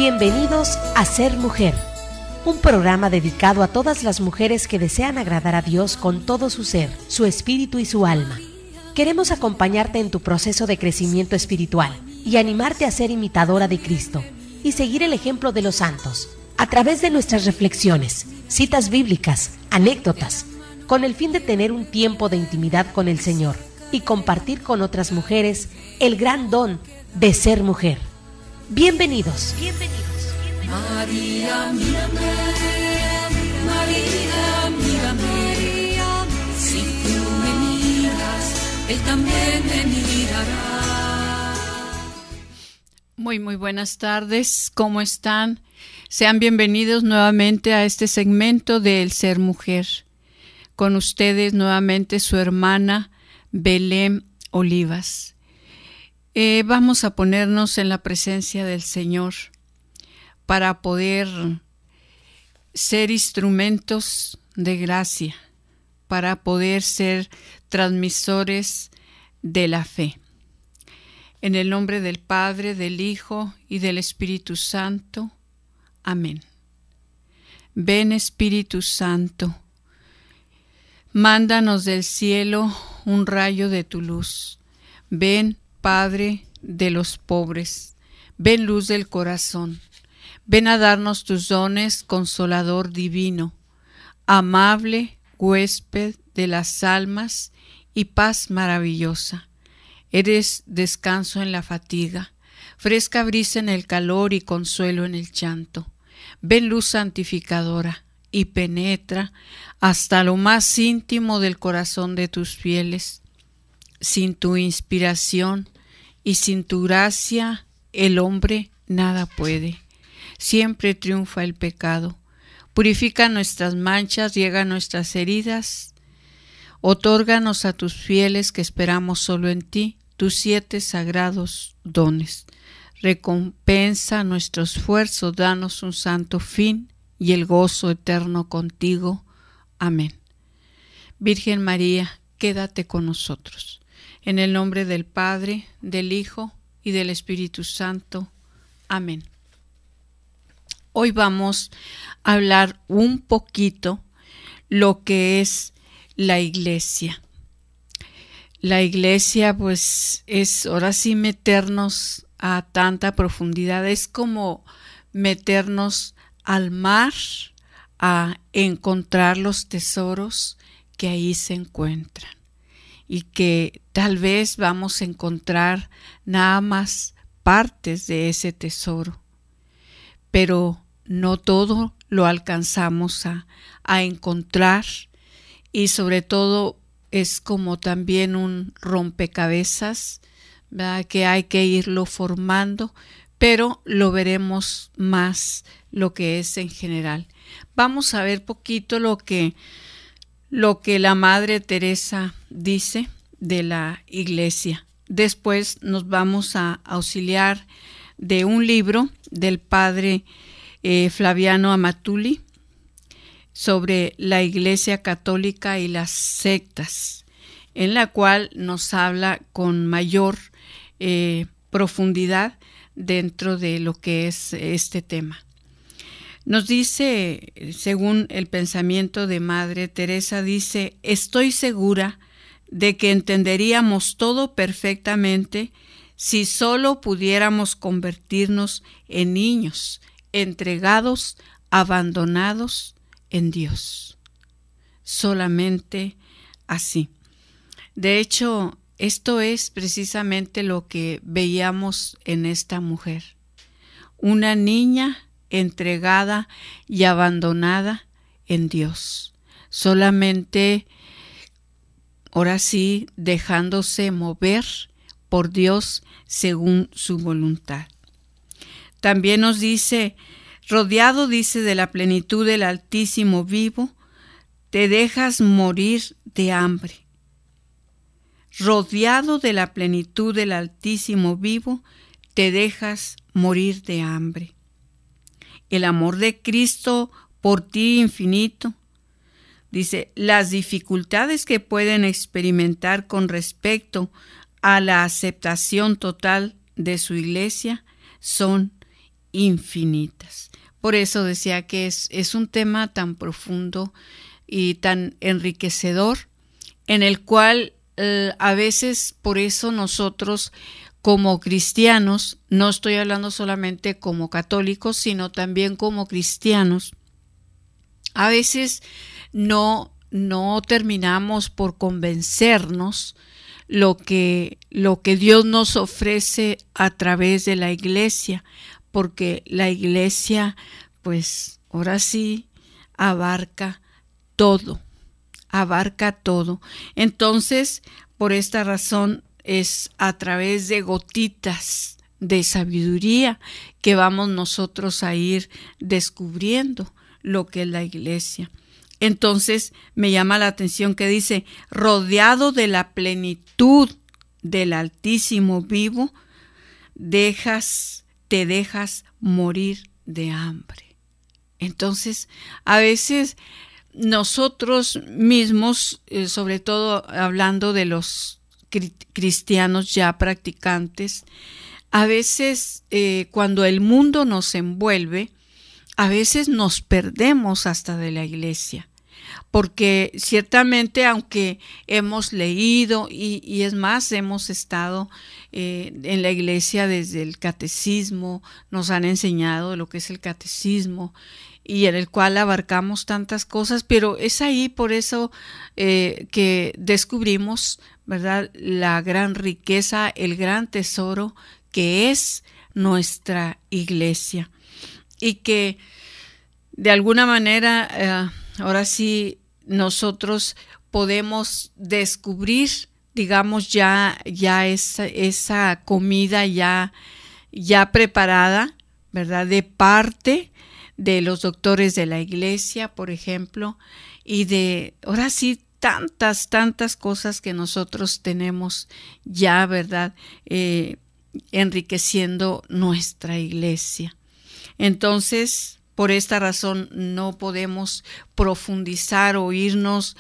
Bienvenidos a Ser Mujer, un programa dedicado a todas las mujeres que desean agradar a Dios con todo su ser, su espíritu y su alma. Queremos acompañarte en tu proceso de crecimiento espiritual y animarte a ser imitadora de Cristo y seguir el ejemplo de los santos a través de nuestras reflexiones, citas bíblicas, anécdotas, con el fin de tener un tiempo de intimidad con el Señor y compartir con otras mujeres el gran don de ser mujer. Bienvenidos. María, mírame, María, mírame, si tú me miras, Él también me mirará. Muy buenas tardes, ¿cómo están? Sean bienvenidos nuevamente a este segmento de El Ser Mujer. Con ustedes nuevamente su hermana Belén Olivas. Vamos a ponernos en la presencia del Señor para poder ser instrumentos de gracia, para poder ser transmisores de la fe. En el nombre del Padre, del Hijo y del Espíritu Santo. Amén. Ven, Espíritu Santo, mándanos del cielo un rayo de tu luz. Ven, Padre de los pobres, ven, luz del corazón. Ven a darnos tus dones, consolador divino, amable huésped de las almas y paz maravillosa. Eres descanso en la fatiga, fresca brisa en el calor y consuelo en el llanto. Ven, luz santificadora, y penetra hasta lo más íntimo del corazón de tus fieles. Sin tu inspiración y sin tu gracia, el hombre nada puede. Siempre triunfa el pecado. Purifica nuestras manchas, riega nuestras heridas. Otórganos a tus fieles que esperamos solo en ti, tus 7 sagrados dones. Recompensa nuestro esfuerzo, danos un santo fin y el gozo eterno contigo. Amén. Virgen María, quédate con nosotros. En el nombre del Padre, del Hijo y del Espíritu Santo. Amén. Hoy vamos a hablar un poquito lo que es la iglesia. La iglesia, pues, es ahora sí meternos a tanta profundidad. Es como meternos al mar a encontrar los tesoros que ahí se encuentran. Y que tal vez vamos a encontrar nada más partes de ese tesoro, pero no todo lo alcanzamos a encontrar, y sobre todo es como también un rompecabezas, ¿verdad? Que hay que irlo formando, pero lo veremos más lo que es en general. Vamos a ver poquito lo que la Madre Teresa dice de la iglesia. Después nos vamos a auxiliar de un libro del padre Flaviano Amatuli sobre la Iglesia Católica y las sectas, en la cual nos habla con mayor profundidad dentro de lo que es este tema. Nos dice, según el pensamiento de Madre Teresa, dice: estoy segura de que entenderíamos todo perfectamente si solo pudiéramos convertirnos en niños, entregados, abandonados en Dios. Solamente así. De hecho, esto es precisamente lo que veíamos en esta mujer. Una niña entregada y abandonada en Dios, solamente ahora sí dejándose mover por Dios según su voluntad. También nos dice: rodeado, dice, de la plenitud del Altísimo vivo, te dejas morir de hambre. Rodeado de la plenitud del Altísimo vivo, te dejas morir de hambre. El amor de Cristo por ti infinito. Dice: las dificultades que pueden experimentar con respecto a la aceptación total de su iglesia son infinitas. Por eso decía que es un tema tan profundo y tan enriquecedor, en el cual a veces por eso nosotros como cristianos, no estoy hablando solamente como católicos, sino también como cristianos, a veces no terminamos por convencernos lo que Dios nos ofrece a través de la iglesia, porque la iglesia, pues ahora sí, abarca todo. Entonces, por esta razón, es a través de gotitas de sabiduría que vamos nosotros a ir descubriendo lo que es la iglesia. Entonces me llama la atención que dice, rodeado de la plenitud del Altísimo vivo, te dejas morir de hambre. Entonces, a veces nosotros mismos, sobre todo hablando de los cristianos ya practicantes, a veces cuando el mundo nos envuelve, a veces nos perdemos hasta de la iglesia, porque ciertamente aunque hemos leído y es más, hemos estado en la iglesia desde el catecismo, nos han enseñado lo que es el catecismo y en el cual abarcamos tantas cosas, pero es ahí por eso que descubrimos, ¿verdad?, la gran riqueza, el gran tesoro que es nuestra iglesia. Y que de alguna manera, ahora sí, nosotros podemos descubrir, digamos, ya esa comida ya preparada, ¿verdad?, de parte de los doctores de la iglesia, por ejemplo, y de, ahora sí, tantas cosas que nosotros tenemos ya, ¿verdad?, enriqueciendo nuestra iglesia. Entonces, por esta razón no podemos profundizar o irnos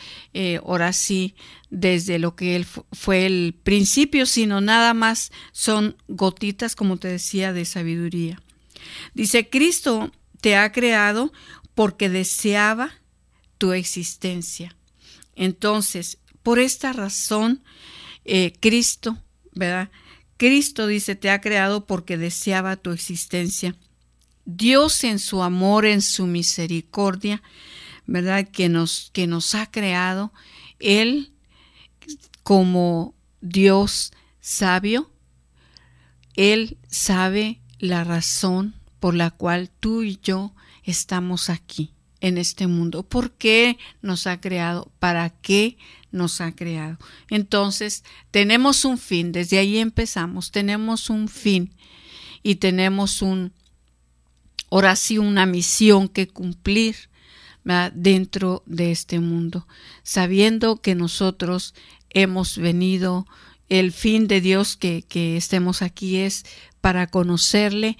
ahora sí desde lo que fue el principio, sino nada más son gotitas, como te decía, de sabiduría. Dice, Cristo te ha creado porque deseaba tu existencia. Entonces, por esta razón, Cristo, ¿verdad? Cristo dice, te ha creado porque deseaba tu existencia. Dios en su amor, en su misericordia, ¿verdad?, que nos ha creado, Él como Dios sabio, Él sabe la razón por la cual tú y yo estamos aquí en este mundo. ¿Por qué nos ha creado? ¿Para qué nos ha creado? Entonces, tenemos un fin, desde ahí empezamos, tenemos un fin y tenemos ahora sí, una misión que cumplir, ¿verdad?, dentro de este mundo, sabiendo que nosotros hemos venido, el fin de Dios que estemos aquí es para conocerle,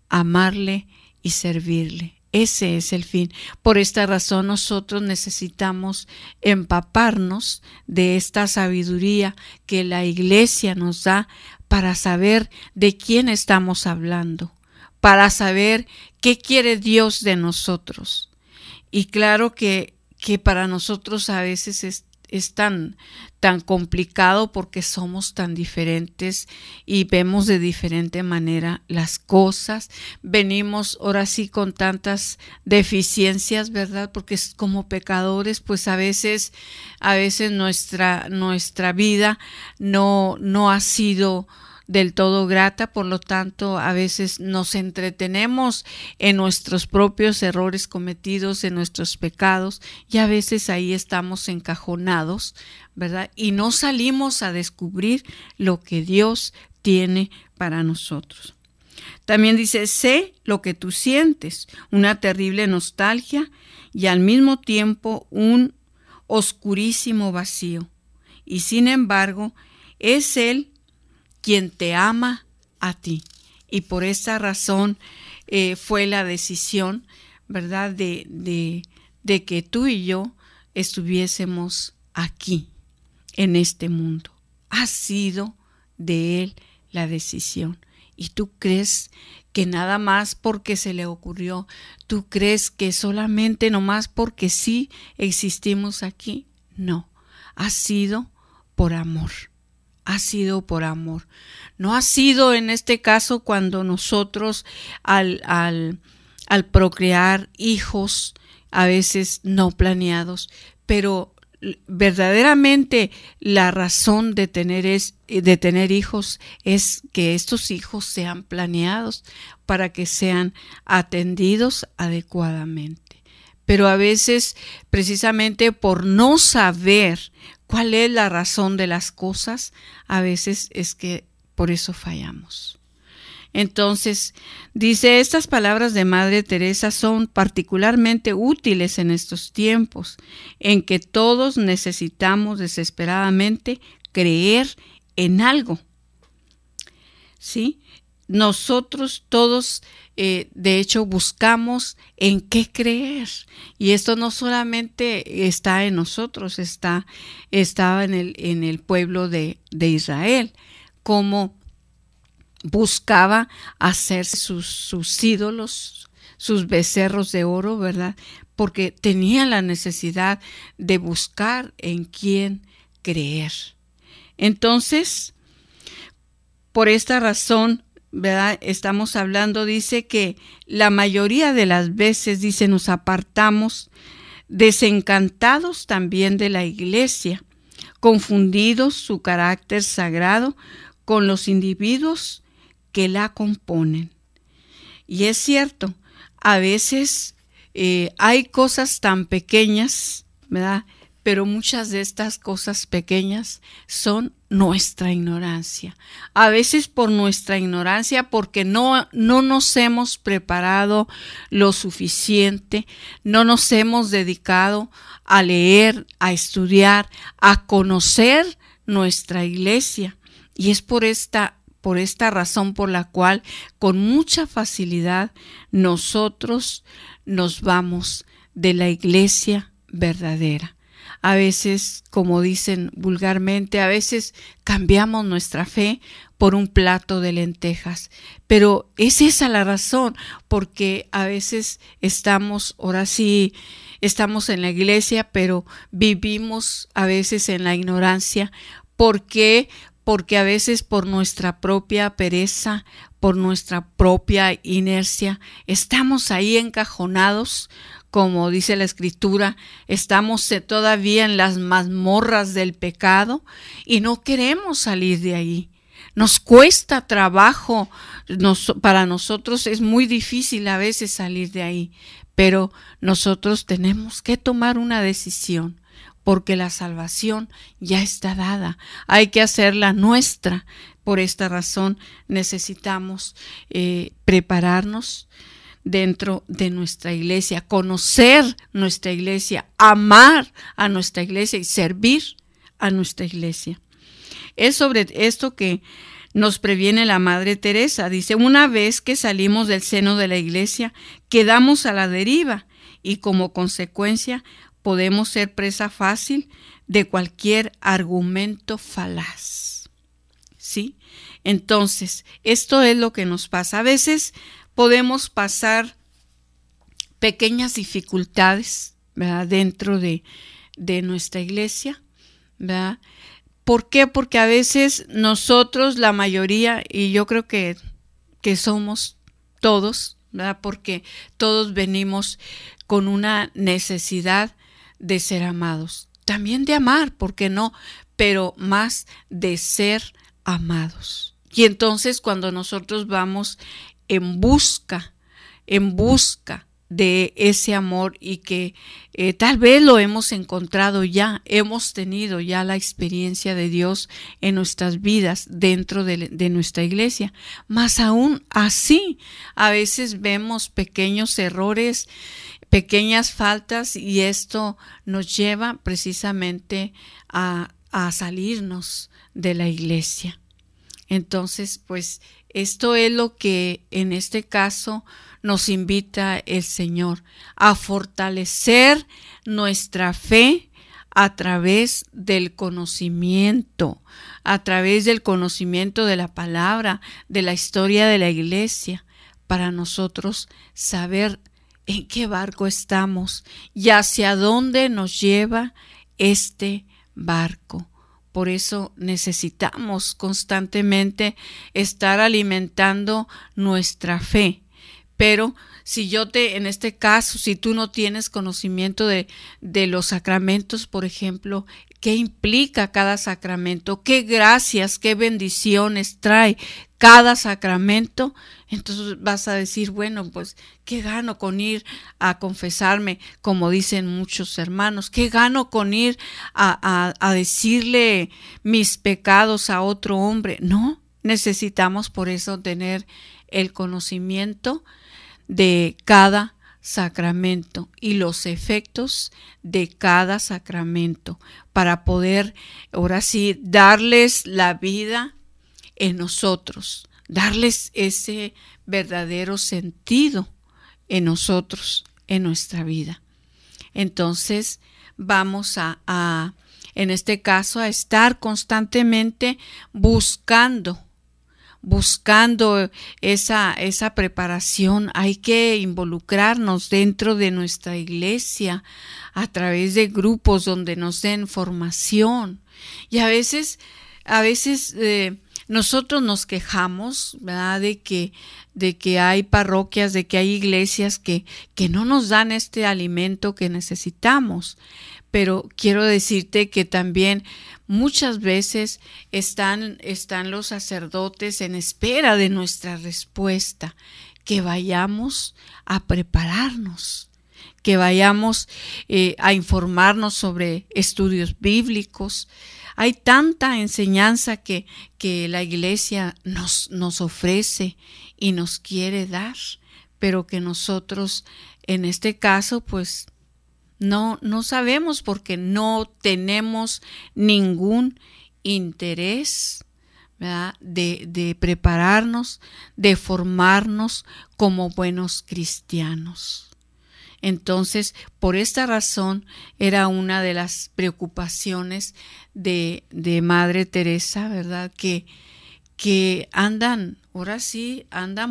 amarle y servirle. Ese es el fin. Por esta razón nosotros necesitamos empaparnos de esta sabiduría que la iglesia nos da para saber de quién estamos hablando, para saber qué quiere Dios de nosotros. Y claro que para nosotros a veces es tan complicado porque somos tan diferentes y vemos de diferente manera las cosas. Venimos ahora sí con tantas deficiencias, ¿verdad? Porque como pecadores, pues a veces nuestra vida no ha sido del todo grata, por lo tanto a veces nos entretenemos en nuestros propios errores cometidos, en nuestros pecados, y a veces ahí estamos encajonados, ¿verdad? Y no salimos a descubrir lo que Dios tiene para nosotros. También dice, sé lo que tú sientes, una terrible nostalgia y al mismo tiempo un oscurísimo vacío. Y sin embargo, es Él quien te ama a ti. Y por esta razón fue la decisión, ¿verdad?, de que tú y yo estuviésemos aquí, en este mundo. Ha sido de Él la decisión. y tú crees que nada más porque se le ocurrió, tú crees que solamente nomás porque sí existimos aquí. No, ha sido por amor. Ha sido por amor. No ha sido en este caso cuando nosotros al procrear hijos, a veces no planeados, pero verdaderamente la razón de tener hijos es que estos hijos sean planeados para que sean atendidos adecuadamente. Pero a veces, precisamente por no saber cuál es la razón de las cosas, a veces es que por eso fallamos. Entonces, dice, estas palabras de Madre Teresa son particularmente útiles en estos tiempos, en que todos necesitamos desesperadamente creer en algo. ¿Sí? Nosotros todos, de hecho, buscamos en qué creer. Y esto no solamente está en nosotros, estaba en el pueblo de Israel, como buscaba hacer sus ídolos, sus becerros de oro, ¿verdad? Porque tenían la necesidad de buscar en quién creer. Entonces, por esta razón, ¿verdad? Estamos hablando, dice que la mayoría de las veces, dice, nos apartamos desencantados también de la iglesia, confundidos su carácter sagrado con los individuos que la componen. Y es cierto, a veces hay cosas tan pequeñas, ¿verdad? Pero muchas de estas cosas pequeñas son nuestra ignorancia. A veces por nuestra ignorancia, porque no nos hemos preparado lo suficiente, no nos hemos dedicado a leer, a estudiar, a conocer nuestra iglesia. Y es por esta razón por la cual con mucha facilidad nosotros nos vamos de la iglesia verdadera. A veces, como dicen vulgarmente, a veces cambiamos nuestra fe por un plato de lentejas. Pero es esa la razón, porque a veces estamos en la iglesia, pero vivimos a veces en la ignorancia. ¿Por qué? Porque a veces por nuestra propia pereza, por nuestra propia inercia, estamos ahí encajonados, como dice la Escritura, estamos todavía en las mazmorras del pecado y no queremos salir de ahí. Nos cuesta trabajo, para nosotros es muy difícil a veces salir de ahí, pero nosotros tenemos que tomar una decisión. Porque la salvación ya está dada, hay que hacerla nuestra. Por esta razón necesitamos prepararnos dentro de nuestra iglesia, conocer nuestra iglesia, amar a nuestra iglesia y servir a nuestra iglesia. Es sobre esto que nos previene la Madre Teresa. Dice, una vez que salimos del seno de la iglesia, quedamos a la deriva y como consecuencia podemos ser presa fácil de cualquier argumento falaz. ¿Sí? Entonces, esto es lo que nos pasa. A veces podemos pasar pequeñas dificultades, ¿verdad? Dentro de nuestra iglesia, ¿verdad? ¿Por qué? Porque a veces nosotros, la mayoría, y yo creo que somos todos, ¿verdad? Porque todos venimos con una necesidad de ser amados, también de amar, ¿por qué no? Pero más de ser amados. Y entonces cuando nosotros vamos en busca de ese amor y que tal vez lo hemos encontrado ya, hemos tenido ya la experiencia de Dios en nuestras vidas dentro de nuestra iglesia, más aún así, a veces vemos pequeños errores, pequeñas faltas y esto nos lleva precisamente a salirnos de la iglesia. Entonces, pues esto es lo que en este caso nos invita el Señor, a fortalecer nuestra fe, a través del conocimiento, de la palabra, de la historia de la iglesia, para nosotros saber en qué barco estamos y hacia dónde nos lleva este barco. Por eso necesitamos constantemente estar alimentando nuestra fe. Pero en este caso, si tú no tienes conocimiento de los sacramentos, por ejemplo, ¿qué implica cada sacramento? ¿Qué gracias, qué bendiciones trae cada sacramento? Entonces vas a decir, bueno, pues, ¿qué gano con ir a confesarme? Como dicen muchos hermanos, ¿qué gano con ir a decirle mis pecados a otro hombre? No, necesitamos por eso tener el conocimiento de cada sacramento y los efectos de cada sacramento para poder, ahora sí, darles la vida en nosotros, darles ese verdadero sentido en nosotros, en nuestra vida. Entonces vamos en este caso, a estar constantemente buscando esa preparación. Hay que involucrarnos dentro de nuestra iglesia a través de grupos donde nos den formación. Y a veces nosotros nos quejamos, ¿verdad?, de que hay parroquias, de que hay iglesias que no nos dan este alimento que necesitamos. Pero quiero decirte que también muchas veces están los sacerdotes en espera de nuestra respuesta, que vayamos a prepararnos, que vayamos a informarnos sobre estudios bíblicos. Hay tanta enseñanza que la iglesia nos ofrece y nos quiere dar, pero que nosotros en este caso pues no sabemos, porque no tenemos ningún interés, ¿verdad?, de prepararnos, de formarnos como buenos cristianos. Entonces, por esta razón, era una de las preocupaciones de Madre Teresa, ¿verdad?, que andan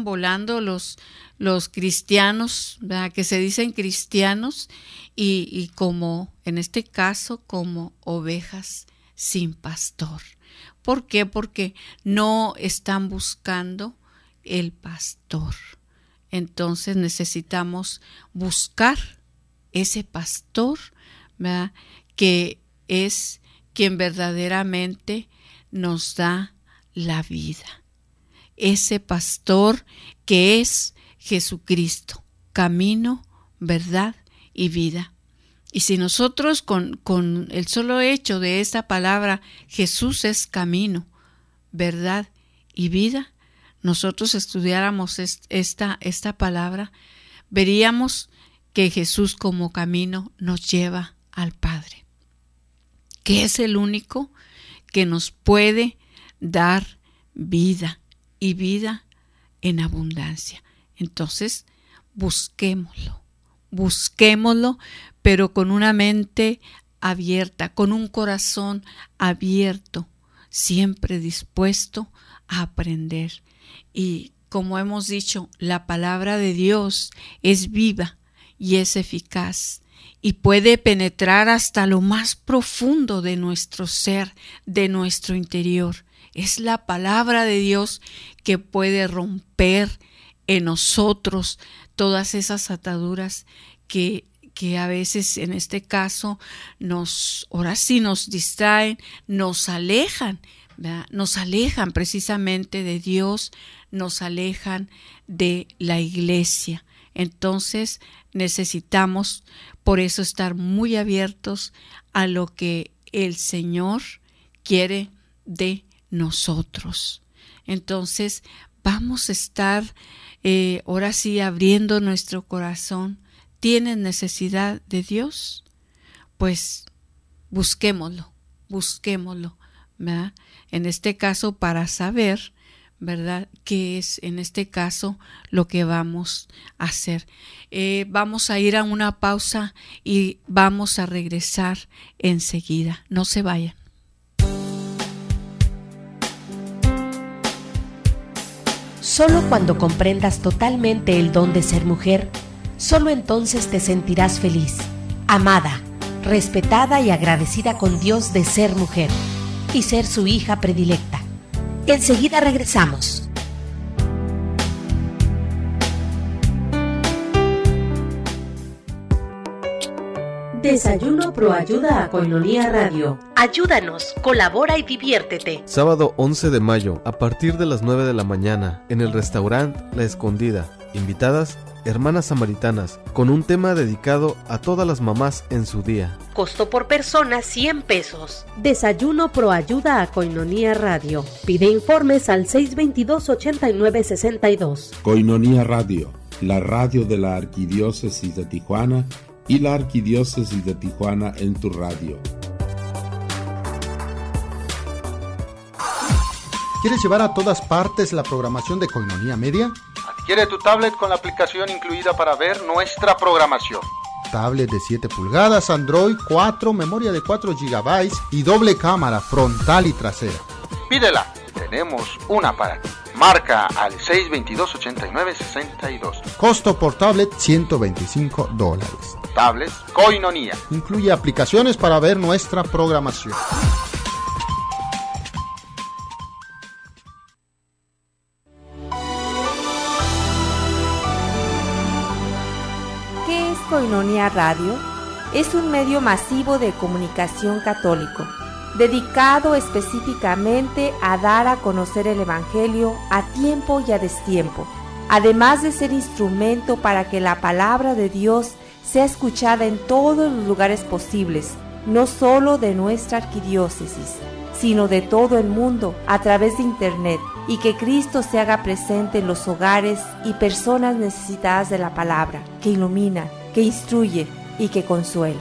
volando los cristianos, ¿verdad?, que se dicen cristianos, y como en este caso como ovejas sin pastor. ¿Por qué? Porque no están buscando el pastor. Entonces necesitamos buscar ese pastor, ¿verdad?, que es quien verdaderamente nos da la vida. Ese pastor que es Jesucristo, camino, verdad y vida. Y si nosotros con el solo hecho de esta palabra, Jesús es camino, verdad y vida, nosotros estudiáramos esta palabra, veríamos que Jesús como camino nos lleva al Padre, que es el único que nos puede dar vida y vida en abundancia. Entonces, busquémoslo, pero con una mente abierta, con un corazón abierto, siempre dispuesto a aprender. Y como hemos dicho, la palabra de Dios es viva y es eficaz y puede penetrar hasta lo más profundo de nuestro ser, de nuestro interior. Es la palabra de Dios que puede romper en nosotros todas esas ataduras que a veces en este caso nos distraen, nos alejan, ¿verdad?, nos alejan precisamente de Dios, nos alejan de la iglesia. Entonces necesitamos por eso estar muy abiertos a lo que el Señor quiere de nosotros. Entonces vamos a estar ahora sí abriendo nuestro corazón. ¿Tienes necesidad de Dios? Pues busquémoslo, ¿verdad?, en este caso para saber, ¿verdad? ¿Qué es en este caso lo que vamos a hacer? Vamos a ir a una pausa y vamos a regresar enseguida. No se vayan. Solo cuando comprendas totalmente el don de ser mujer, solo entonces te sentirás feliz, amada, respetada y agradecida con Dios de ser mujer y ser su hija predilecta. Enseguida regresamos. Desayuno Proayuda a Koinonia Radio. Ayúdanos, colabora y diviértete. Sábado 11 de mayo, a partir de las 9 de la mañana, en el restaurante La Escondida. Invitadas, hermanas samaritanas, con un tema dedicado a todas las mamás en su día. Costo por persona 100 pesos. Desayuno Proayuda a Koinonia Radio. Pide informes al 622-8962. Koinonia Radio, la radio de la Arquidiócesis de Tijuana y la Arquidiócesis de Tijuana en tu radio. ¿Quieres llevar a todas partes la programación de Koinonia Media? Adquiere tu tablet con la aplicación incluida para ver nuestra programación. Tablet de 7 pulgadas, Android 4, memoria de 4 GB y doble cámara frontal y trasera. Pídela, tenemos una para ti. Marca al 622-8962. Costo por tablet $125. Tablets Koinonia. Incluye aplicaciones para ver nuestra programación. ¿Qué es Koinonia Radio? Es un medio masivo de comunicación católico, dedicado específicamente a dar a conocer el Evangelio a tiempo y a destiempo, además de ser instrumento para que la palabra de Dios sea escuchada en todos los lugares posibles, no solo de nuestra arquidiócesis, sino de todo el mundo a través de Internet, y que Cristo se haga presente en los hogares y personas necesitadas de la palabra, que ilumina, que instruye y que consuela.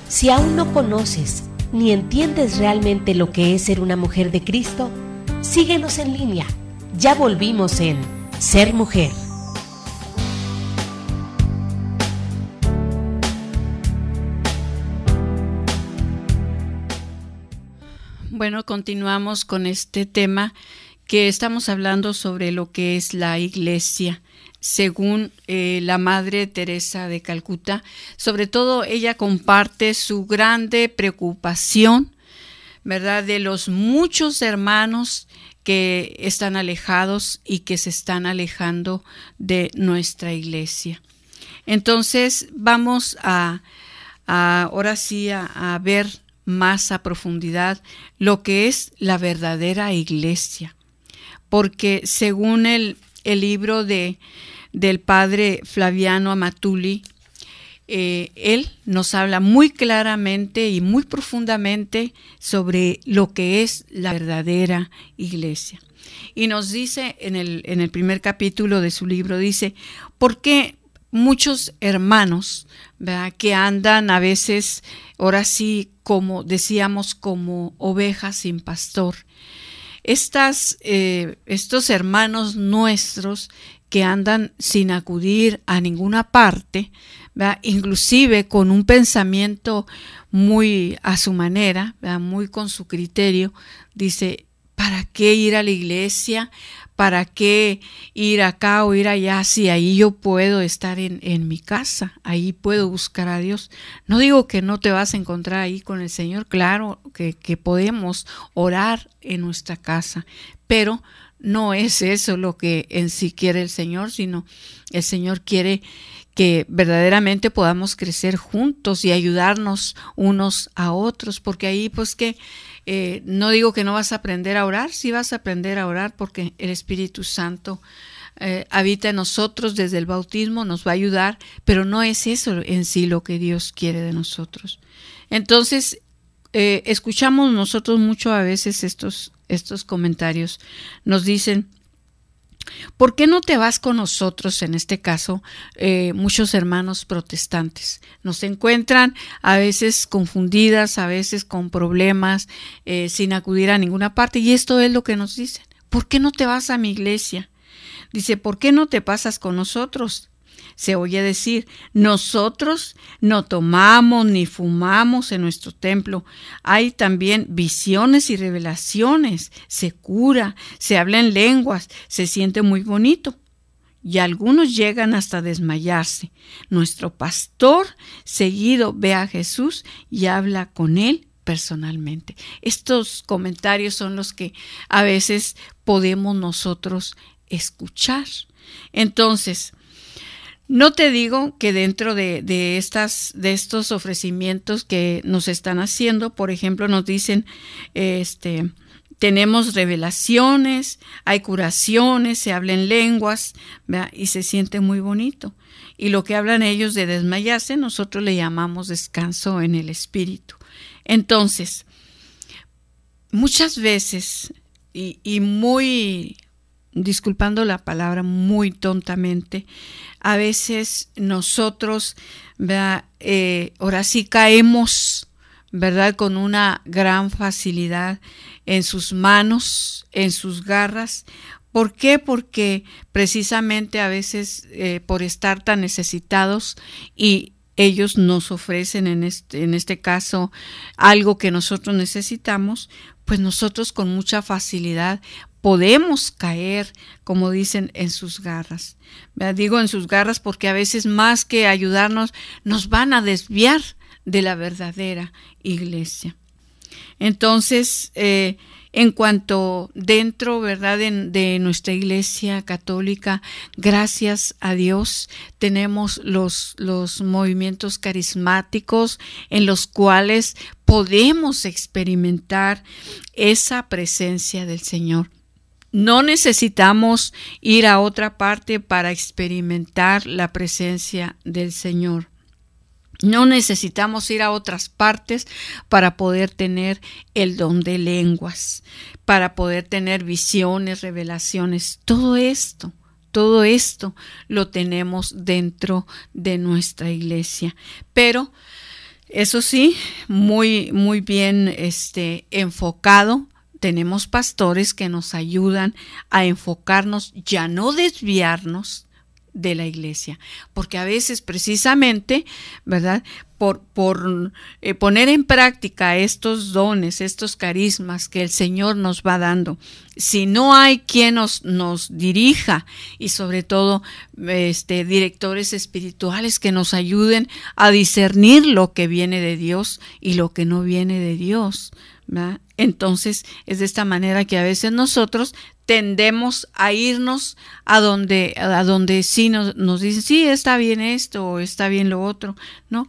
Si aún no conoces ni entiendes realmente lo que es ser una mujer de Cristo, síguenos en línea. Ya volvimos en Ser Mujer. Bueno, continuamos con este tema que estamos hablando sobre lo que es la iglesia. Según la Madre Teresa de Calcuta, sobre todo ella comparte su grande preocupación, ¿verdad?, de los muchos hermanos que están alejados y que se están alejando de nuestra iglesia. Entonces vamos ahora sí a ver más a profundidad lo que es la verdadera iglesia, porque según el libro del padre Flaviano Amatuli, él nos habla muy claramente y muy profundamente sobre lo que es la verdadera iglesia. Y nos dice en el primer capítulo de su libro, dice, ¿por qué muchos hermanos, ¿verdad?, que andan a veces, ahora sí, como decíamos, como ovejas sin pastor? Estos hermanos nuestros que andan sin acudir a ninguna parte, ¿verdad?, inclusive con un pensamiento muy a su manera, ¿verdad?, muy con su criterio, dice, ¿para qué ir a la iglesia? ¿Para qué ir acá o ir allá si ahí yo puedo estar en mi casa? Ahí puedo buscar a Dios. No digo que no te vas a encontrar ahí con el Señor, claro que podemos orar en nuestra casa, pero no es eso lo que en sí quiere el Señor, sino el Señor quiere que verdaderamente podamos crecer juntos y ayudarnos unos a otros, porque ahí pues que no digo que no vas a aprender a orar, sí vas a aprender a orar porque el Espíritu Santo habita en nosotros desde el bautismo, nos va a ayudar, pero no es eso en sí lo que Dios quiere de nosotros. Entonces, escuchamos nosotros mucho a veces estos comentarios. Nos dicen, ¿Por qué no te vas con nosotros? En este caso, muchos hermanos protestantes nos encuentran a veces confundidas, a veces con problemas, sin acudir a ninguna parte, y esto es lo que nos dicen. ¿Por qué no te vas a mi iglesia? Dice, ¿por qué no te pasas con nosotros? Se oye decir, nosotros no tomamos ni fumamos en nuestro templo. Hay también visiones y revelaciones, se cura, se habla en lenguas, se siente muy bonito. Y algunos llegan hasta desmayarse. Nuestro pastor seguido ve a Jesús y habla con él personalmente. Estos comentarios son los que a veces podemos nosotros escuchar. Entonces, no te digo que dentro de estos ofrecimientos que nos están haciendo, por ejemplo, nos dicen, tenemos revelaciones, hay curaciones, se habla en lenguas, ¿verdad? Y se siente muy bonito. Y lo que hablan ellos de desmayarse, nosotros le llamamos descanso en el espíritu. Entonces, muchas veces, y muy, disculpando la palabra, muy tontamente, a veces nosotros, ¿verdad? Ahora sí caemos, ¿verdad? Con una gran facilidad en sus manos, en sus garras. ¿Por qué? Porque precisamente a veces por estar tan necesitados y ellos nos ofrecen en este caso algo que nosotros necesitamos, pues nosotros con mucha facilidad podemos caer, como dicen, en sus garras. Digo en sus garras porque a veces más que ayudarnos, nos van a desviar de la verdadera iglesia. Entonces, en cuanto dentro, ¿verdad?, de nuestra iglesia católica, gracias a Dios, tenemos los movimientos carismáticos en los cuales podemos experimentar esa presencia del Señor. No necesitamos ir a otra parte para experimentar la presencia del Señor. No necesitamos ir a otras partes para poder tener el don de lenguas, para poder tener visiones, revelaciones. Todo esto lo tenemos dentro de nuestra iglesia. Pero eso sí, muy, muy bien enfocado. Tenemos pastores que nos ayudan a enfocarnos, ya no desviarnos de la iglesia, porque a veces precisamente, ¿verdad?, por poner en práctica estos dones, estos carismas que el Señor nos va dando, si no hay quien nos dirija y sobre todo directores espirituales que nos ayuden a discernir lo que viene de Dios y lo que no viene de Dios, ¿verdad? Entonces es de esta manera que a veces nosotros tendemos a irnos a donde sí nos dicen, sí, está bien esto o está bien lo otro, ¿no?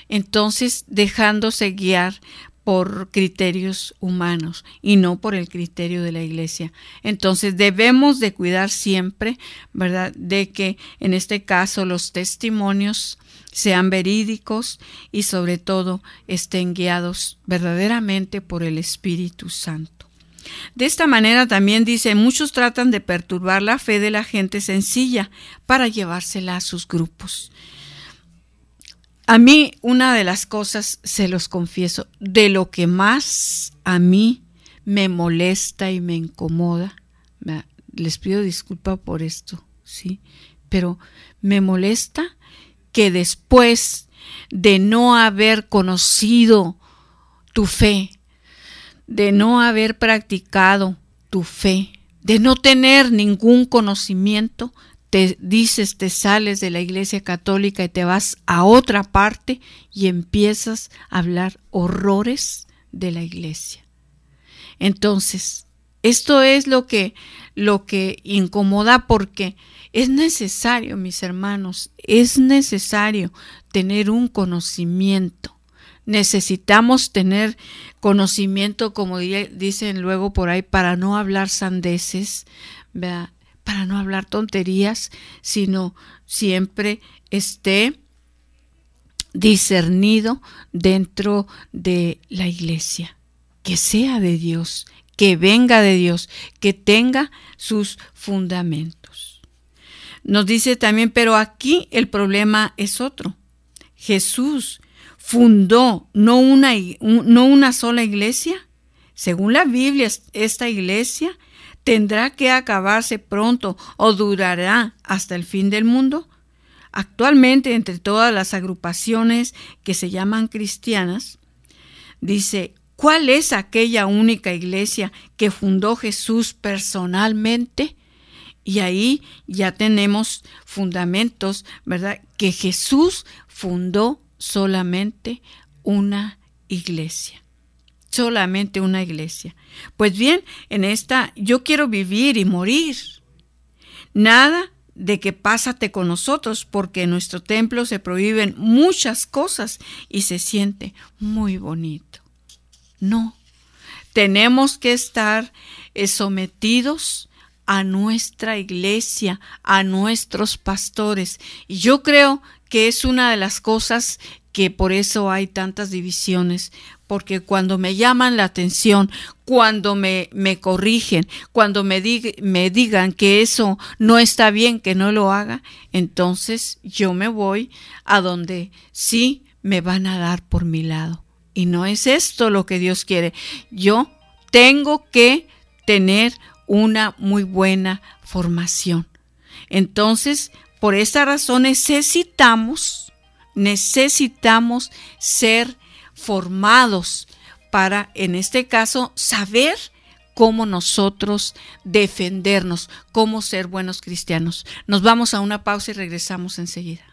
Entonces dejándose guiar por criterios humanos y no por el criterio de la iglesia. Entonces debemos de cuidar siempre, ¿verdad?, de que en este caso los testimonios sean verídicos y sobre todo estén guiados verdaderamente por el Espíritu Santo. De esta manera también dice, muchos tratan de perturbar la fe de la gente sencilla para llevársela a sus grupos. A mí, una de las cosas, se los confieso, de lo que más a mí me molesta y me incomoda, les pido disculpa por esto, ¿sí? Pero me molesta que después de no haber conocido tu fe, de no haber practicado tu fe, de no tener ningún conocimiento, te sales de la iglesia católica y te vas a otra parte y empiezas a hablar horrores de la iglesia. Entonces, esto es lo que incomoda, porque es necesario, mis hermanos, es necesario tener un conocimiento. Necesitamos tener conocimiento, como dicen luego por ahí, para no hablar sandeces, ¿verdad?, para no hablar tonterías, sino siempre esté discernido dentro de la iglesia, que sea de Dios, que venga de Dios, que tenga sus fundamentos. Nos dice también, pero aquí el problema es otro. Jesús fundó no una sola iglesia. Según la Biblia, esta iglesia tendrá que acabarse pronto o durará hasta el fin del mundo. Actualmente, entre todas las agrupaciones que se llaman cristianas, dice, ¿cuál es aquella única iglesia que fundó Jesús personalmente? Y ahí ya tenemos fundamentos, ¿verdad? Que Jesús fundó solamente una iglesia. Solamente una iglesia. Pues bien, en esta yo quiero vivir y morir. Nada de que pásate con nosotros, porque en nuestro templo se prohíben muchas cosas y se siente muy bonito. No, tenemos que estar sometidos a nuestra iglesia, a nuestros pastores. Y yo creo que es una de las cosas que por eso hay tantas divisiones, porque cuando me llaman la atención, cuando me corrigen, cuando me digan que eso no está bien, que no lo haga, entonces yo me voy a donde sí me van a dar por mi lado. Y no es esto lo que Dios quiere. Yo tengo que tener una muy buena formación. Entonces, por esa razón necesitamos ser formados para, en este caso, saber cómo nosotros defendernos, cómo ser buenos cristianos. Nos vamos a una pausa y regresamos enseguida.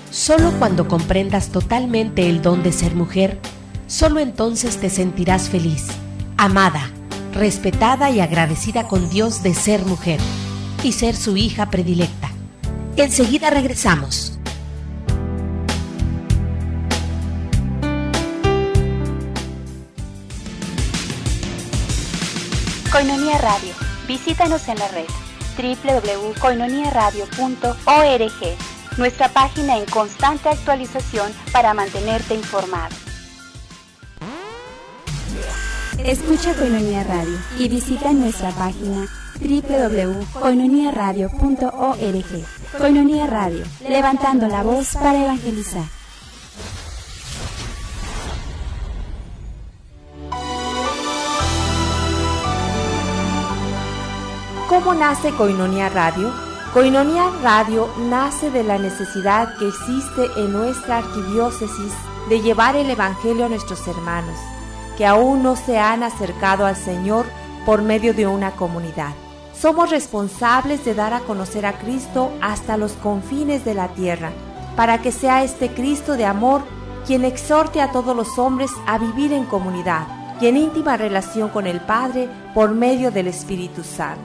Solo cuando comprendas totalmente el don de ser mujer, solo entonces te sentirás feliz, amada, respetada y agradecida con Dios de ser mujer y ser su hija predilecta. Enseguida regresamos. Koinonia Radio. Visítanos en la red www.koinoniaradio.org, nuestra página en constante actualización para mantenerte informado. Escucha Koinonia Radio y visita nuestra página www.koinoniaradio.org. Koinonia Radio, levantando la voz para evangelizar. ¿Cómo nace Koinonia Radio? Koinonia Radio nace de la necesidad que existe en nuestra arquidiócesis de llevar el Evangelio a nuestros hermanos, que aún no se han acercado al Señor por medio de una comunidad. Somos responsables de dar a conocer a Cristo hasta los confines de la tierra, para que sea este Cristo de amor quien exhorte a todos los hombres a vivir en comunidad y en íntima relación con el Padre por medio del Espíritu Santo.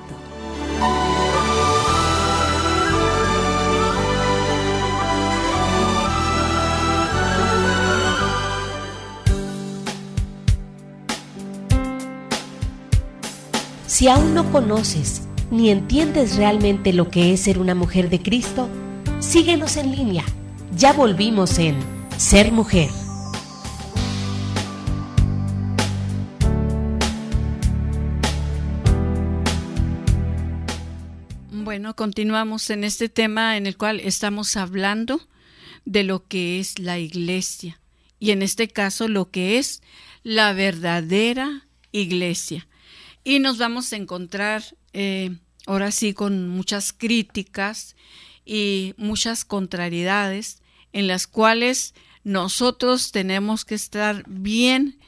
Si aún no conoces ni entiendes realmente lo que es ser una mujer de Cristo, síguenos en línea. Ya volvimos en Ser Mujer. Bueno, continuamos en este tema en el cual estamos hablando de lo que es la iglesia y en este caso lo que es la verdadera iglesia. Y nos vamos a encontrar ahora sí con muchas críticas y muchas contrariedades en las cuales nosotros tenemos que estar bien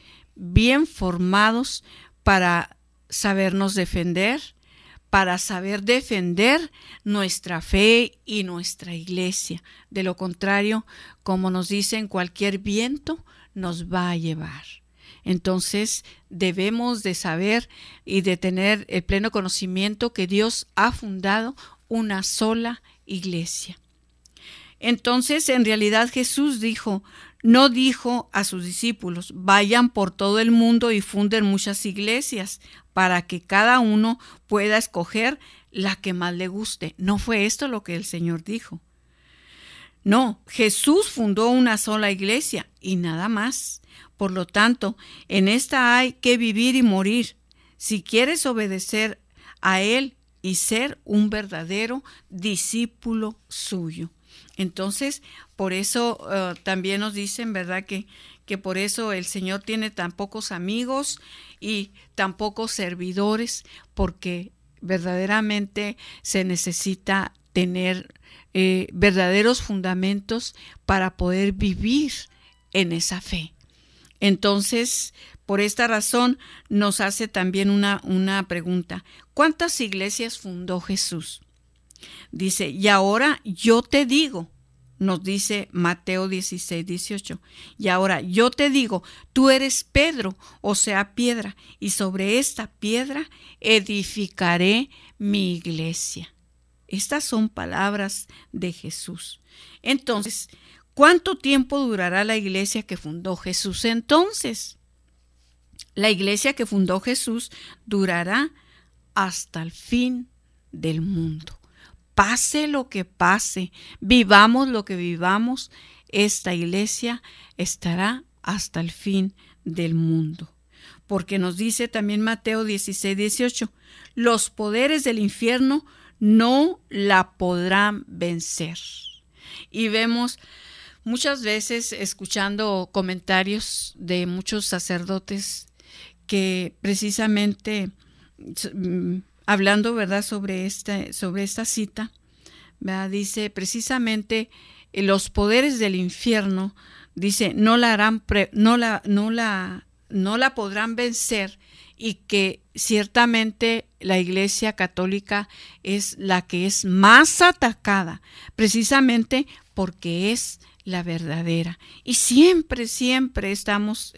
formados para sabernos defender, para saber defender nuestra fe y nuestra iglesia. De lo contrario, como nos dicen, cualquier viento nos va a llevar. Entonces debemos de saber y de tener el pleno conocimiento que Dios ha fundado una sola iglesia. Entonces, en realidad Jesús no dijo a sus discípulos, vayan por todo el mundo y funden muchas iglesias para que cada uno pueda escoger la que más le guste. No fue esto lo que el Señor dijo. No, Jesús fundó una sola iglesia y nada más. Por lo tanto, en esta hay que vivir y morir. Si quieres obedecer a Él y ser un verdadero discípulo suyo. Entonces, por eso también nos dicen, ¿verdad?, que por eso el Señor tiene tan pocos amigos y tan pocos servidores, porque verdaderamente se necesita tener verdaderos fundamentos para poder vivir en esa fe. Entonces, por esta razón, nos hace también una pregunta. ¿Cuántas iglesias fundó Jesús? Dice, y ahora yo te digo, nos dice Mateo 16:18, y ahora yo te digo, tú eres Pedro, o sea, piedra, y sobre esta piedra edificaré mi iglesia. Estas son palabras de Jesús. Entonces, ¿cuánto tiempo durará la iglesia que fundó Jesús entonces? La iglesia que fundó Jesús durará hasta el fin del mundo. Pase lo que pase, vivamos lo que vivamos, esta iglesia estará hasta el fin del mundo. Porque nos dice también Mateo 16:18, los poderes del infierno no la podrán vencer. Y vemos muchas veces, escuchando comentarios de muchos sacerdotes, que precisamente hablando, ¿verdad?, sobre esta cita, ¿verdad?, dice precisamente los poderes del infierno, dice, no la podrán vencer, y que ciertamente la Iglesia Católica es la que es más atacada, precisamente porque es la verdadera. Y siempre estamos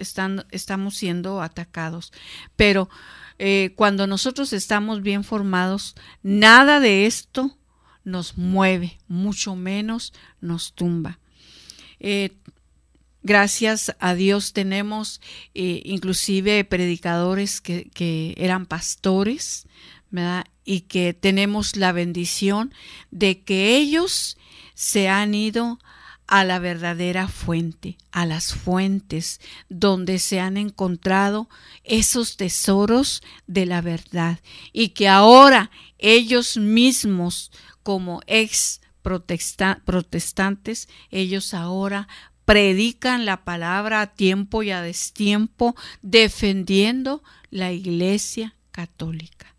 siendo atacados. Pero cuando nosotros estamos bien formados, nada de esto nos mueve, mucho menos nos tumba. Gracias a Dios tenemos inclusive predicadores que eran pastores, ¿verdad?, y que tenemos la bendición de que ellos se han ido a la verdadera fuente, a las fuentes donde se han encontrado esos tesoros de la verdad, y que ahora ellos mismos, como ex protestantes, ellos ahora predican la palabra a tiempo y a destiempo, defendiendo la Iglesia Católica.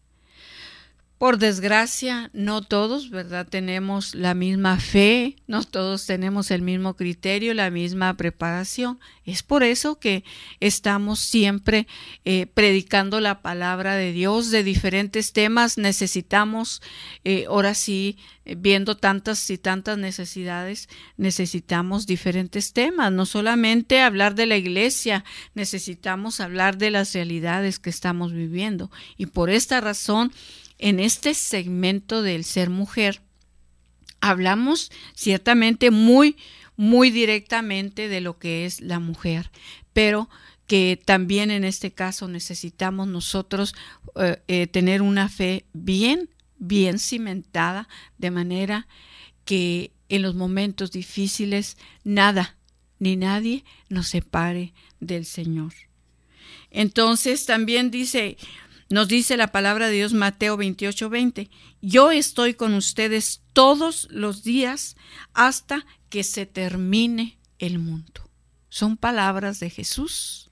Por desgracia, no todos, ¿verdad?, tenemos la misma fe, no todos tenemos el mismo criterio, la misma preparación. Es por eso que estamos siempre predicando la palabra de Dios de diferentes temas. Necesitamos, ahora sí, viendo tantas y tantas necesidades, necesitamos diferentes temas. No solamente hablar de la iglesia, necesitamos hablar de las realidades que estamos viviendo. Y por esta razón, en este segmento del ser mujer, hablamos ciertamente muy directamente de lo que es la mujer, pero que también en este caso necesitamos nosotros tener una fe bien cimentada, de manera que en los momentos difíciles nada ni nadie nos separe del Señor. Entonces también nos dice la palabra de Dios, Mateo 28:20, yo estoy con ustedes todos los días hasta que se termine el mundo. Son palabras de Jesús.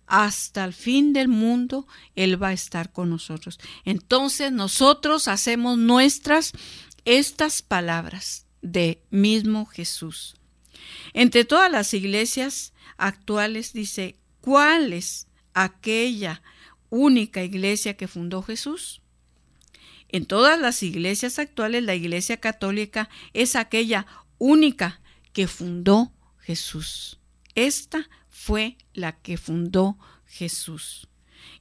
Hasta el fin del mundo Él va a estar con nosotros. Entonces nosotros hacemos nuestras estas palabras de mismo Jesús. Entre todas las iglesias actuales, dice, ¿cuál es aquella única iglesia que fundó Jesús? En todas las iglesias actuales, la Iglesia Católica es aquella única que fundó Jesús. Esta fue la que fundó Jesús.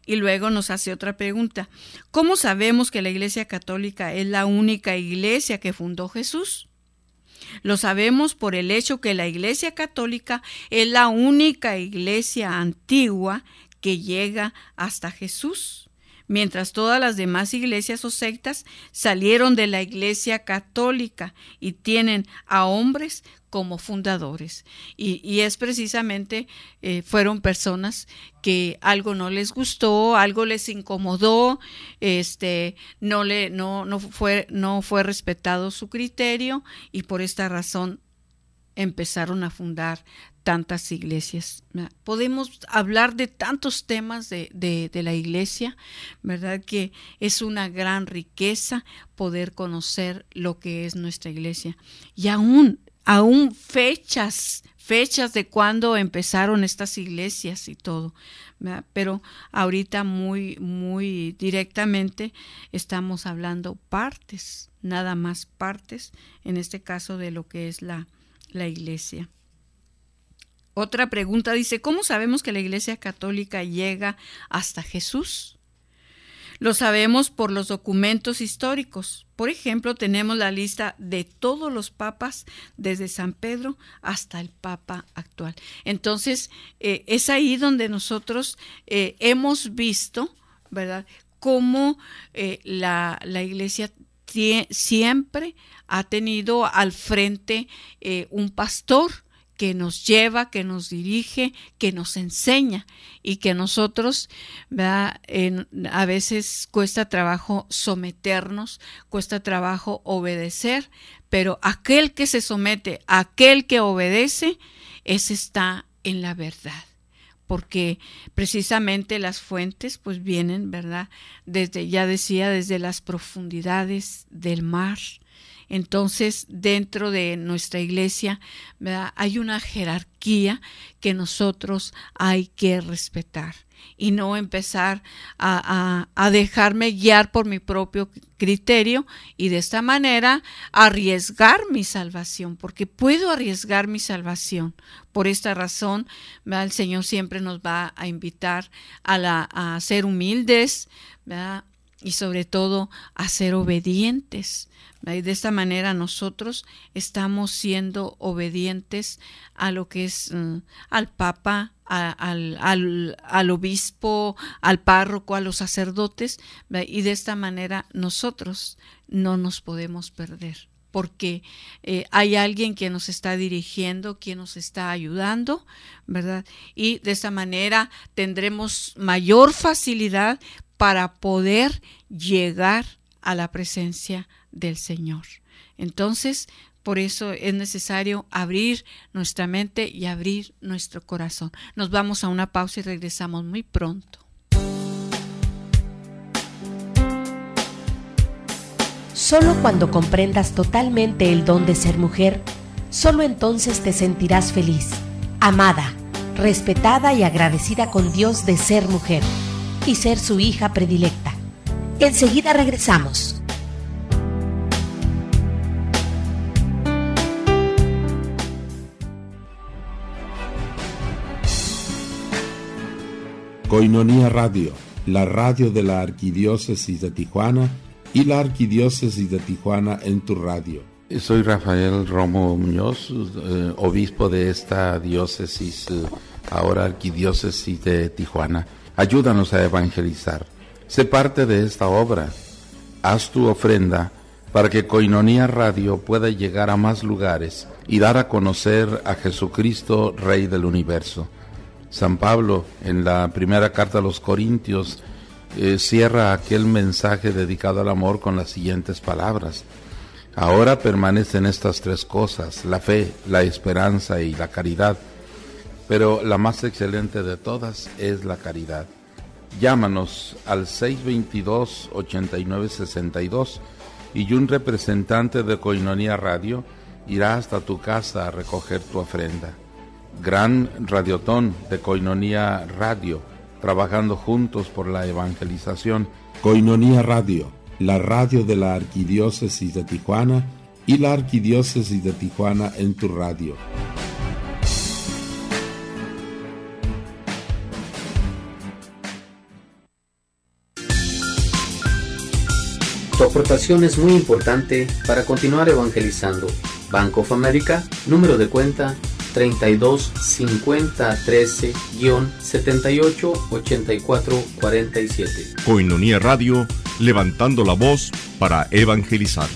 Y luego nos hace otra pregunta. ¿Cómo sabemos que la Iglesia Católica es la única iglesia que fundó Jesús? Lo sabemos por el hecho que la Iglesia Católica es la única iglesia antigua que llega hasta Jesús, mientras todas las demás iglesias o sectas salieron de la Iglesia Católica y tienen a hombres como fundadores. Y es precisamente, fueron personas que algo no les gustó, algo les incomodó, no fue respetado su criterio, y por esta razón empezaron a fundar tantas iglesias. Podemos hablar de tantos temas de la iglesia, ¿verdad? Que es una gran riqueza poder conocer lo que es nuestra iglesia. Y aún fechas de cuándo empezaron estas iglesias y todo, ¿verdad? Pero ahorita muy directamente estamos hablando partes, nada más partes, en este caso de lo que es la iglesia. Otra pregunta dice, ¿cómo sabemos que la Iglesia Católica llega hasta Jesús? Lo sabemos por los documentos históricos. Por ejemplo, tenemos la lista de todos los papas desde San Pedro hasta el Papa actual. Entonces, es ahí donde nosotros hemos visto, ¿verdad?, cómo la Iglesia siempre ha tenido al frente un pastor que nos lleva, que nos dirige, que nos enseña, y que nosotros, ¿verdad?, a veces cuesta trabajo someternos, cuesta trabajo obedecer, pero aquel que se somete, aquel que obedece, ese está en la verdad. Porque precisamente las fuentes pues vienen, ¿verdad?, desde las profundidades del mar. Entonces, dentro de nuestra iglesia, ¿verdad?, hay una jerarquía que nosotros hay que respetar y no empezar a dejarme guiar por mi propio criterio y de esta manera arriesgar mi salvación, porque puedo arriesgar mi salvación. Por esta razón, ¿verdad?, el Señor siempre nos va a invitar a ser humildes, ¿verdad?, y sobre todo a ser obedientes. Y de esta manera nosotros estamos siendo obedientes a lo que es al Papa, al obispo, al párroco, a los sacerdotes, y de esta manera nosotros no nos podemos perder, porque hay alguien que nos está dirigiendo, quien nos está ayudando, ¿verdad? Y de esta manera tendremos mayor facilidad para poder llegar a la presencia del Señor. Entonces, por eso es necesario abrir nuestra mente y abrir nuestro corazón. Nos vamos a una pausa y regresamos muy pronto. Solo cuando comprendas totalmente el don de ser mujer, solo entonces te sentirás feliz, amada, respetada y agradecida con Dios de ser mujer y ser su hija predilecta. Enseguida regresamos. Koinonia Radio, la radio de la Arquidiócesis de Tijuana y la Arquidiócesis de Tijuana en tu radio. Soy Rafael Romo Muñoz, obispo de esta diócesis, ahora Arquidiócesis de Tijuana. Ayúdanos a evangelizar. Sé parte de esta obra. Haz tu ofrenda para que Koinonia Radio pueda llegar a más lugares y dar a conocer a Jesucristo, Rey del Universo. San Pablo, en la primera carta a los Corintios, cierra aquel mensaje dedicado al amor con las siguientes palabras: ahora permanecen estas tres cosas, la fe, la esperanza y la caridad, pero la más excelente de todas es la caridad. Llámanos al 622-8962 y un representante de Koinonia Radio irá hasta tu casa a recoger tu ofrenda. Gran radiotón de Koinonia Radio, trabajando juntos por la evangelización. Koinonia Radio, la radio de la Arquidiócesis de Tijuana y la Arquidiócesis de Tijuana en tu radio. Tu aportación es muy importante para continuar evangelizando. Bank of America, número de cuenta 32 50 13-78 84 47. Koinonia Radio, levantando la voz para evangelizar.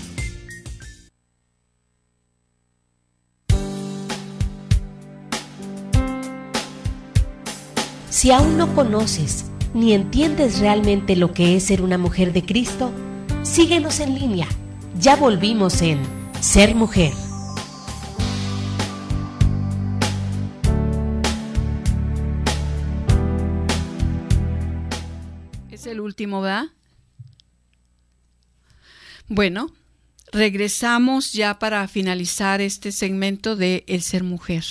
Si aún no conoces ni entiendes realmente lo que es ser una mujer de Cristo, síguenos en línea. Ya volvimos en Ser Mujer. Es el último, ¿verdad? Bueno, regresamos ya para finalizar este segmento de el ser mujer.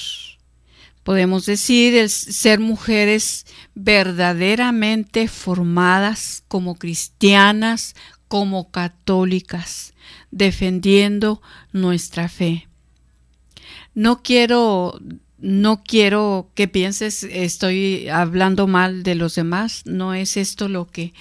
Podemos decir el ser mujeres verdaderamente formadas como cristianas, como católicas, defendiendo nuestra fe. No quiero que pienses estoy hablando mal de los demás, no es esto lo que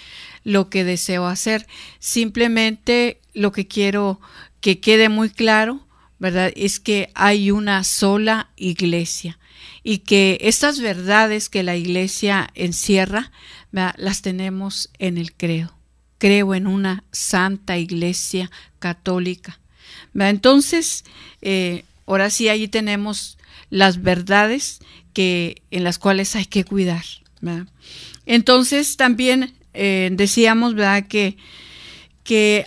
deseo hacer. Simplemente lo que quiero que quede muy claro, ¿verdad? Es que hay una sola iglesia y que estas verdades que la iglesia encierra, ¿verdad?, las tenemos en el credo. Creo en una santa iglesia católica, ¿verdad? Entonces, ahora sí, allí tenemos las verdades en las cuales hay que cuidar, ¿verdad? Entonces, también decíamos, ¿verdad?, que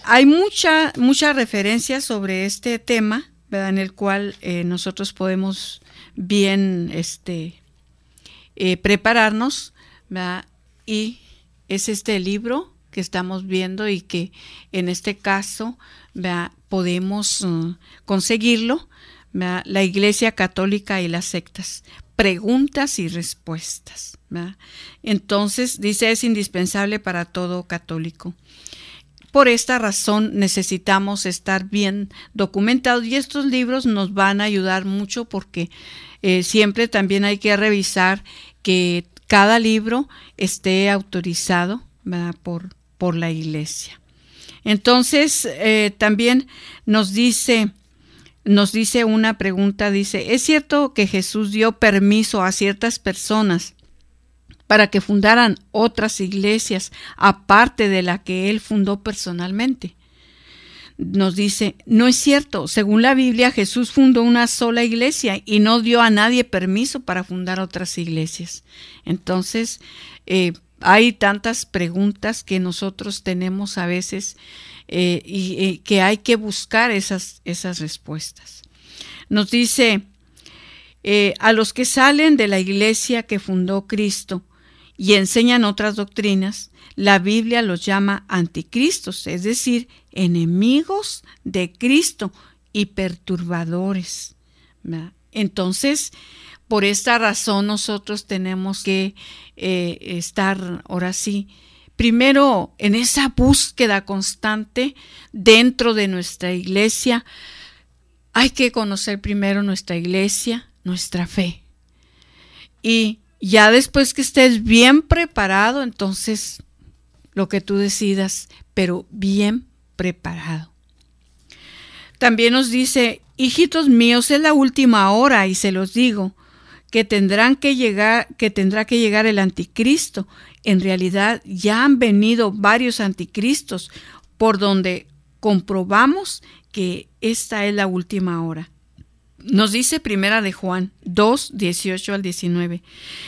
hay mucha referencia sobre este tema, ¿verdad?, en el cual nosotros podemos bien prepararnos, ¿verdad? Y es este libro que estamos viendo y que en este caso, ¿verdad?, podemos conseguirlo, ¿verdad? La Iglesia Católica y las sectas, preguntas y respuestas, ¿verdad? Entonces, dice, es indispensable para todo católico. Por esta razón necesitamos estar bien documentados y estos libros nos van a ayudar mucho porque siempre también hay que revisar que cada libro esté autorizado, ¿verdad?, por la iglesia. Entonces, también nos dice una pregunta, dice, ¿es cierto que Jesús dio permiso a ciertas personas para que fundaran otras iglesias aparte de la que él fundó personalmente? Nos dice, no es cierto. Según la Biblia, Jesús fundó una sola iglesia y no dio a nadie permiso para fundar otras iglesias. Entonces, hay tantas preguntas que nosotros tenemos a veces y que hay que buscar esas respuestas. Nos dice, a los que salen de la iglesia que fundó Cristo y enseñan otras doctrinas, la Biblia los llama anticristos, es decir, enemigos de Cristo y perturbadores, ¿verdad? Entonces, por esta razón nosotros tenemos que estar, ahora sí, primero en esa búsqueda constante dentro de nuestra iglesia. Hay que conocer primero nuestra iglesia, nuestra fe. Y ya después que estés bien preparado, entonces lo que tú decidas, pero bien preparado. También nos dice, hijitos míos, es la última hora y se los digo, que tendrá que llegar el anticristo. En realidad ya han venido varios anticristos, por donde comprobamos que esta es la última hora. Nos dice Primera de Juan 2, 18 al 19.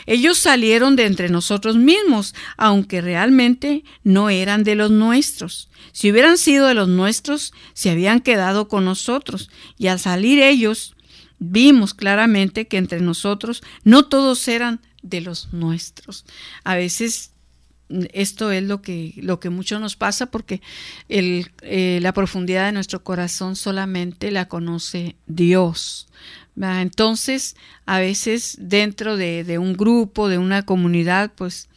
Ellos salieron de entre nosotros mismos, aunque realmente no eran de los nuestros. Si hubieran sido de los nuestros, se habían quedado con nosotros. Y al salir ellos, vimos claramente que entre nosotros no todos eran de los nuestros. A veces esto es lo que mucho nos pasa porque la profundidad de nuestro corazón solamente la conoce Dios. Entonces, a veces dentro de un grupo, de una comunidad, pues,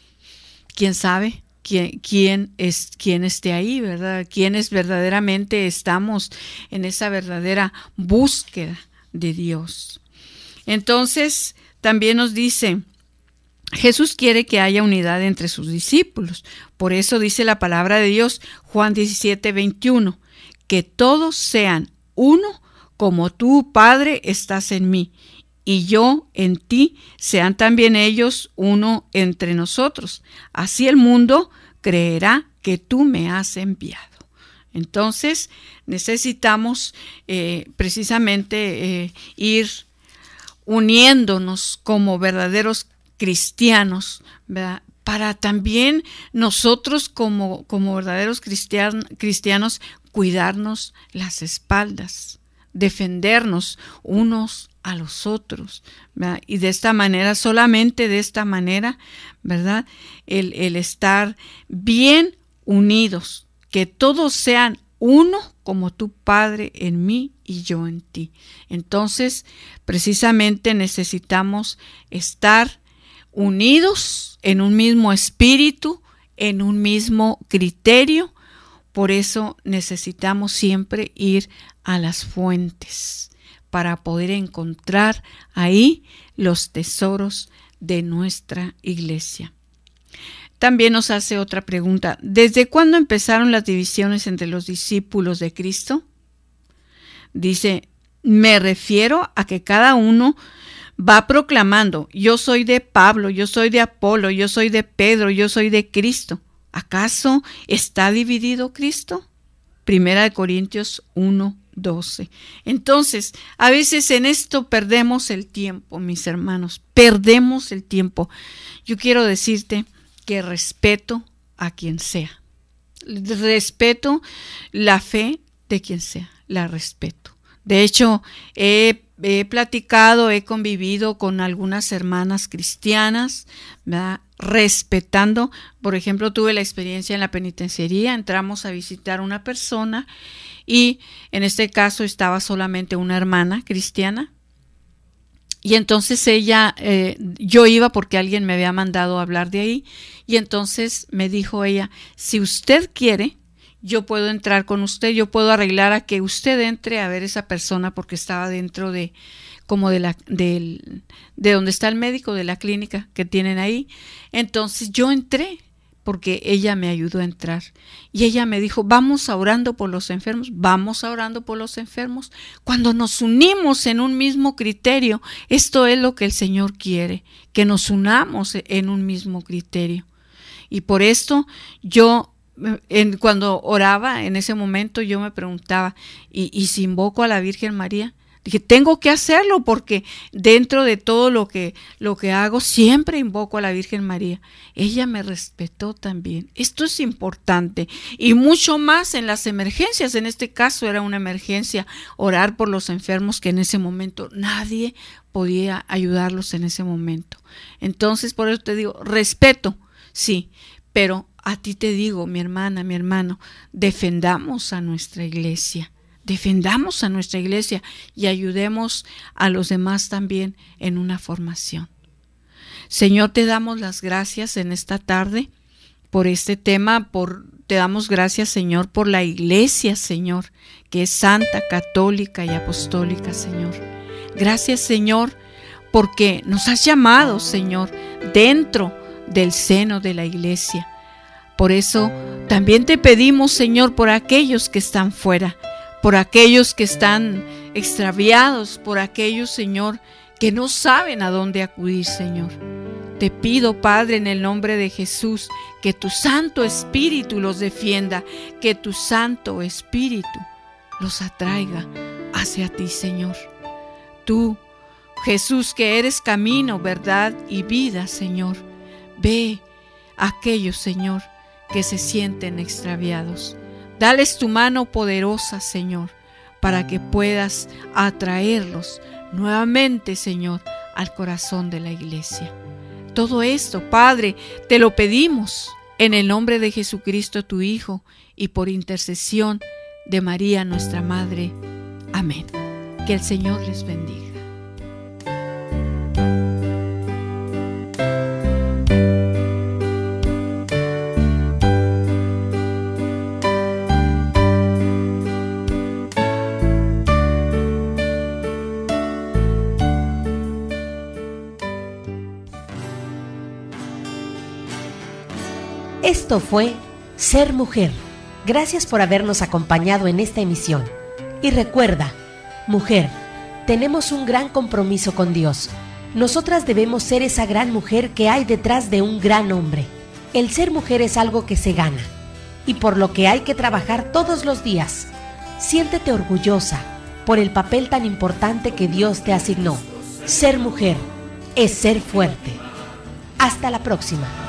¿quién sabe quién esté ahí, verdad? ¿Quiénes verdaderamente estamos en esa verdadera búsqueda de Dios? Entonces, también nos dice, Jesús quiere que haya unidad entre sus discípulos. Por eso dice la palabra de Dios, Juan 17, 21, que todos sean uno como tú, Padre, estás en mí y yo en ti, sean también ellos uno entre nosotros. Así el mundo creerá que tú me has enviado. Entonces necesitamos precisamente ir uniéndonos como verdaderos cristianos, ¿verdad? Para también nosotros como verdaderos cristianos cuidarnos las espaldas, defendernos unos a los otros, ¿verdad? Y de esta manera, solamente de esta manera, ¿verdad? El estar bien unidos, que todos sean uno como tu Padre en mí y yo en ti. Entonces, precisamente necesitamos estar unidos en un mismo espíritu, en un mismo criterio. Por eso necesitamos siempre ir a las fuentes para poder encontrar ahí los tesoros de nuestra iglesia. También nos hace otra pregunta. ¿Desde cuándo empezaron las divisiones entre los discípulos de Cristo? Dice, me refiero a que cada uno va proclamando, yo soy de Pablo, yo soy de Apolo, yo soy de Pedro, yo soy de Cristo. ¿Acaso está dividido Cristo? 1 Corintios 1:12. Entonces, a veces en esto perdemos el tiempo, mis hermanos, perdemos el tiempo. Yo quiero decirte que respeto a quien sea. Respeto la fe de quien sea, la respeto. De hecho, he platicado, he convivido con algunas hermanas cristianas, ¿verdad? Respetando. Por ejemplo, tuve la experiencia en la penitenciaría, entramos a visitar a una persona y en este caso estaba solamente una hermana cristiana. Y entonces yo iba porque alguien me había mandado a hablar de ahí, y entonces me dijo ella, si usted quiere, yo puedo entrar con usted, yo puedo arreglar a que usted entre a ver esa persona, porque estaba dentro de donde está el médico, de la clínica que tienen ahí. Entonces yo entré porque ella me ayudó a entrar. Y ella me dijo, vamos orando por los enfermos, vamos orando por los enfermos. Cuando nos unimos en un mismo criterio, esto es lo que el Señor quiere, que nos unamos en un mismo criterio. Y por esto yo, cuando oraba en ese momento, yo me preguntaba, ¿y si invoco a la Virgen María? Dije, tengo que hacerlo porque dentro de todo lo que hago siempre invoco a la Virgen María. Ella me respetó también. Esto es importante y mucho más en las emergencias. En este caso era una emergencia, orar por los enfermos que en ese momento nadie podía ayudarlos en ese momento. Entonces, por eso te digo, respeto, sí, pero a ti te digo, mi hermana, mi hermano, defendamos a nuestra iglesia. Defendamos a nuestra iglesia y ayudemos a los demás también en una formación. Señor, te damos las gracias en esta tarde por este tema, te damos gracias, Señor, por la iglesia, Señor, que es santa, católica y apostólica, Señor. Gracias, Señor, porque nos has llamado, Señor, dentro del seno de la iglesia. Por eso también te pedimos, Señor, por aquellos que están fuera, por aquellos que están extraviados, por aquellos, Señor, que no saben a dónde acudir, Señor. Te pido, Padre, en el nombre de Jesús, que tu Santo Espíritu los defienda, que tu Santo Espíritu los atraiga hacia ti, Señor. Tú, Jesús, que eres camino, verdad y vida, Señor, ve a aquellos, Señor, que se sienten extraviados. Dales tu mano poderosa, Señor, para que puedas atraerlos nuevamente, Señor, al corazón de la iglesia. Todo esto, Padre, te lo pedimos en el nombre de Jesucristo, tu Hijo, y por intercesión de María, nuestra Madre. Amén. Que el Señor les bendiga. Esto fue Ser Mujer. Gracias por habernos acompañado en esta emisión. Y recuerda, mujer, tenemos un gran compromiso con Dios. Nosotras debemos ser esa gran mujer que hay detrás de un gran hombre. El ser mujer es algo que se gana y por lo que hay que trabajar todos los días. Siéntete orgullosa por el papel tan importante que Dios te asignó. Ser mujer es ser fuerte. Hasta la próxima.